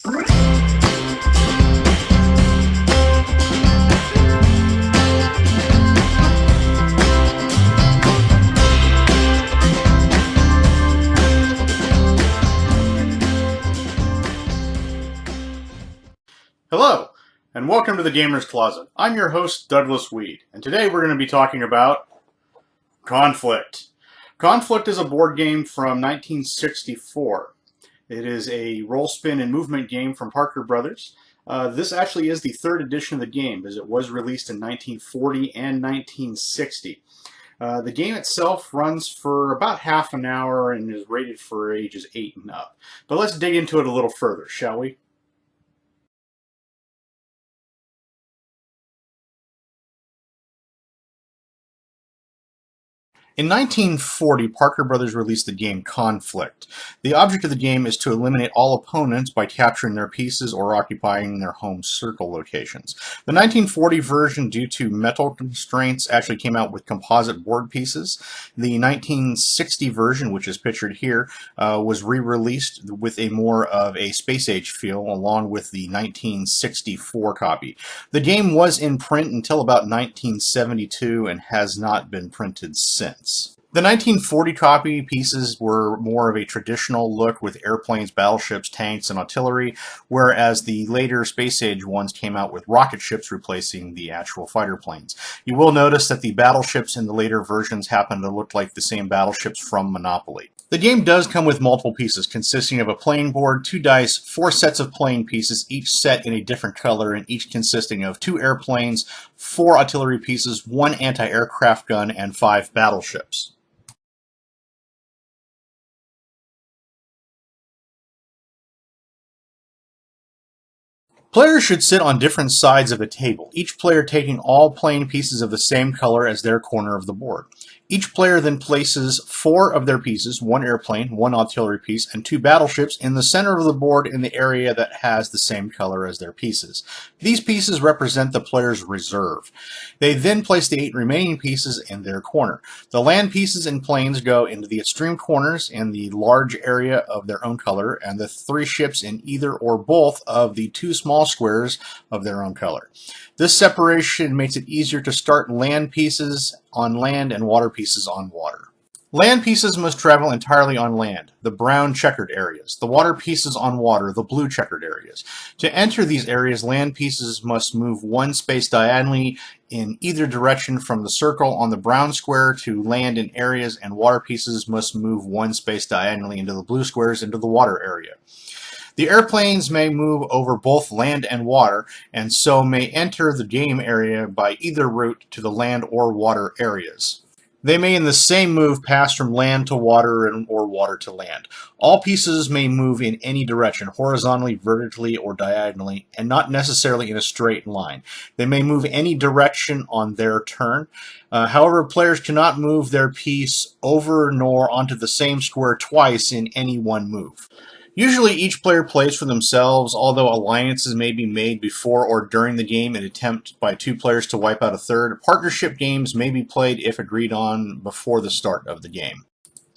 Hello, and welcome to the Gamer's Closet. I'm your host, Douglas Weed, and today we're going to be talking about Conflict. Conflict is a board game from 1964. It is a roll, spin, and movement game from Parker Brothers. This actually is the third edition of the game, as it was released in 1940 and 1960. The game itself runs for about half an hour and is rated for ages 8 and up. But let's dig into it a little further, shall we? In 1940, Parker Brothers released the game Conflict. The object of the game is to eliminate all opponents by capturing their pieces or occupying their home circle locations. The 1940 version, due to metal constraints, actually came out with composite board pieces. The 1960 version, which is pictured here, was re-released with a more of a space age feel, along with the 1964 copy. The game was in print until about 1972 and has not been printed since. The 1940 copy pieces were more of a traditional look with airplanes, battleships, tanks, and artillery, whereas the later space age ones came out with rocket ships replacing the actual fighter planes. You will notice that the battleships in the later versions happen to look like the same battleships from Monopoly. The game does come with multiple pieces, consisting of a playing board, 2 dice, 4 sets of playing pieces, each set in a different color, and each consisting of 2 airplanes, 4 artillery pieces, 1 anti-aircraft gun, and 5 battleships. Players should sit on different sides of a table, each player taking all playing pieces of the same color as their corner of the board. Each player then places 4 of their pieces, 1 airplane, 1 artillery piece, and 2 battleships in the center of the board in the area that has the same color as their pieces. These pieces represent the player's reserve. They then place the 8 remaining pieces in their corner. The land pieces and planes go into the extreme corners in the large area of their own color, and the 3 ships in either or both of the 2 small squares of their own color. This separation makes it easier to start land pieces on land and water pieces on water. Land pieces must travel entirely on land, the brown checkered areas. The water pieces on water, the blue checkered areas. To enter these areas, land pieces must move 1 space diagonally in either direction from the circle on the brown square to land in areas, and water pieces must move 1 space diagonally into the blue squares into the water area. The airplanes may move over both land and water, and so may enter the game area by either route to the land or water areas. They may in the same move pass from land to water or water to land. All pieces may move in any direction, horizontally, vertically, or diagonally, and not necessarily in a straight line. They may move any direction on their turn. However, players cannot move their piece over nor onto the same square twice in any one move. Usually each player plays for themselves, although alliances may be made before or during the game in an attempt by 2 players to wipe out a third. Partnership games may be played if agreed on before the start of the game.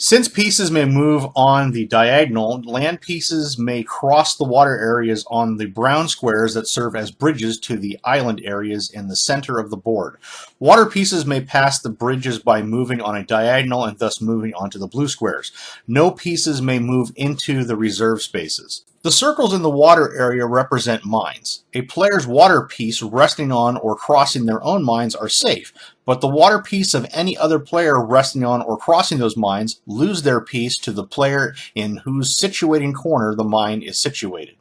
Since pieces may move on the diagonal, land pieces may cross the water areas on the brown squares that serve as bridges to the island areas in the center of the board. Water pieces may pass the bridges by moving on a diagonal and thus moving onto the blue squares. No pieces may move into the reserve spaces. The circles in the water area represent mines. A player's water piece resting on or crossing their own mines are safe, but the water piece of any other player resting on or crossing those mines lose their piece to the player in whose situating corner the mine is situated.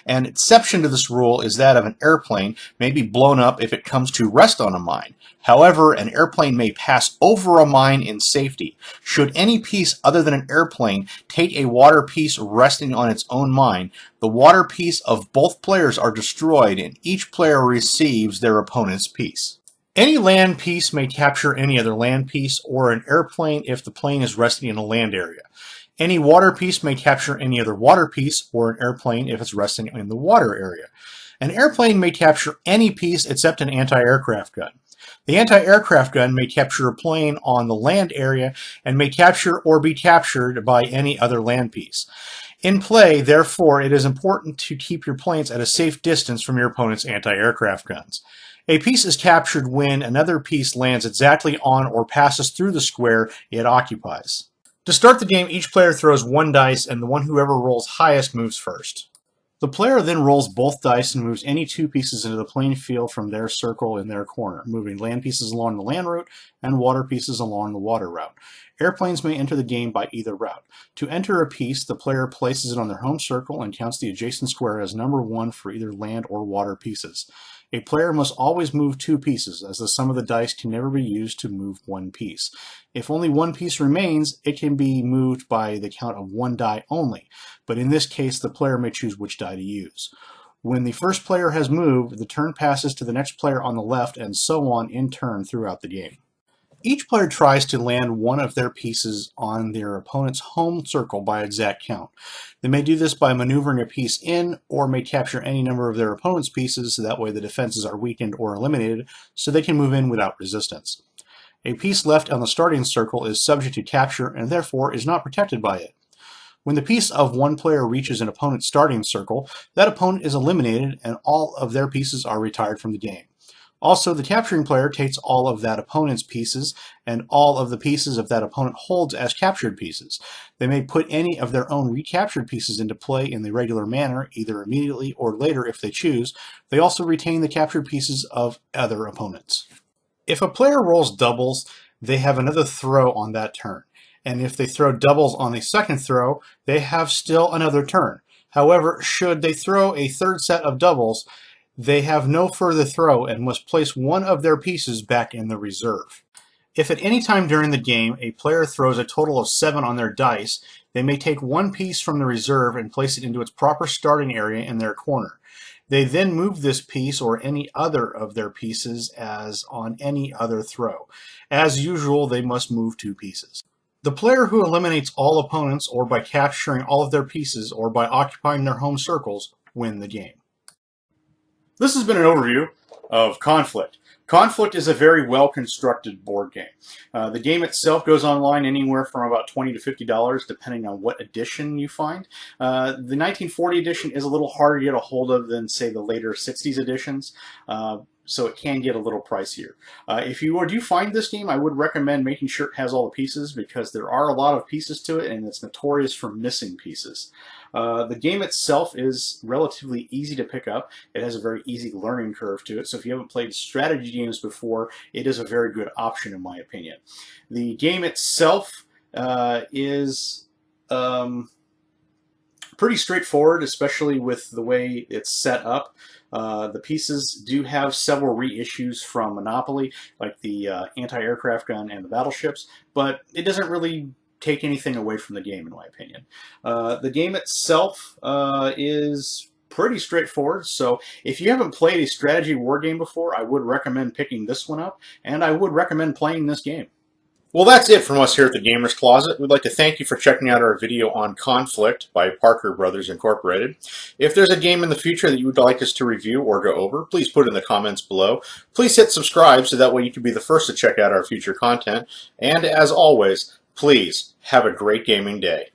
An exception to this rule is that of an airplane may be blown up if it comes to rest on a mine. However, an airplane may pass over a mine in safety. Should any piece other than an airplane take a water piece resting on its own mine, the water piece of both players are destroyed and each player receives their opponent's piece. Any land piece may capture any other land piece or an airplane if the plane is resting in a land area. Any water piece may capture any other water piece or an airplane if it's resting in the water area. An airplane may capture any piece except an anti-aircraft gun. The anti-aircraft gun may capture a plane on the land area and may capture or be captured by any other land piece. In play, therefore, it is important to keep your planes at a safe distance from your opponent's anti-aircraft guns. A piece is captured when another piece lands exactly on or passes through the square it occupies. To start the game, each player throws one dice, and the one whoever rolls highest moves first. The player then rolls both dice and moves any two pieces into the playing field from their circle in their corner, moving land pieces along the land route and water pieces along the water route. Airplanes may enter the game by either route. To enter a piece, the player places it on their home circle and counts the adjacent square as number 1 for either land or water pieces. A player must always move 2 pieces, as the sum of the dice can never be used to move 1 piece. If only 1 piece remains, it can be moved by the count of 1 die only, but in this case the player may choose which die to use. When the first player has moved, the turn passes to the next player on the left, and so on in turn throughout the game. Each player tries to land one of their pieces on their opponent's home circle by exact count. They may do this by maneuvering a piece in, or may capture any number of their opponent's pieces, so that way the defenses are weakened or eliminated, so they can move in without resistance. A piece left on the starting circle is subject to capture and therefore is not protected by it. When the piece of one player reaches an opponent's starting circle, that opponent is eliminated and all of their pieces are retired from the game. Also, the capturing player takes all of that opponent's pieces, and all of the pieces of that opponent holds as captured pieces. They may put any of their own recaptured pieces into play in the regular manner, either immediately or later if they choose. They also retain the captured pieces of other opponents. If a player rolls doubles, they have another throw on that turn. And if they throw doubles on a second throw, they have still another turn. However, should they throw a third set of doubles, they have no further throw and must place one of their pieces back in the reserve. If at any time during the game a player throws a total of 7 on their dice, they may take one piece from the reserve and place it into its proper starting area in their corner. They then move this piece or any other of their pieces as on any other throw. As usual, they must move 2 pieces. The player who eliminates all opponents, or by capturing all of their pieces, or by occupying their home circles, win the game. This has been an overview of Conflict. Conflict is a very well-constructed board game. The game itself goes online anywhere from about $20 to $50, depending on what edition you find. The 1940 edition is a little harder to get a hold of than, say, the later 60s editions, so it can get a little pricier. If you do find this game, I would recommend making sure it has all the pieces, because there are a lot of pieces to it, and it's notorious for missing pieces. The game itself is relatively easy to pick up. It has a very easy learning curve to it, so if you haven't played strategy games before, it is a very good option in my opinion. The game itself is pretty straightforward, especially with the way it's set up. The pieces do have several reissues from Monopoly, like the anti-aircraft gun and the battleships, but it doesn't really take anything away from the game, in my opinion. The game itself is pretty straightforward, so if you haven't played a strategy war game before, I would recommend picking this one up, and I would recommend playing this game. Well, that's it from us here at the Gamers Closet. We'd like to thank you for checking out our video on Conflict by Parker Brothers Incorporated. If there's a game in the future that you would like us to review or go over, please put it in the comments below. Please hit subscribe so that way you can be the first to check out our future content. And as always, please have a great gaming day.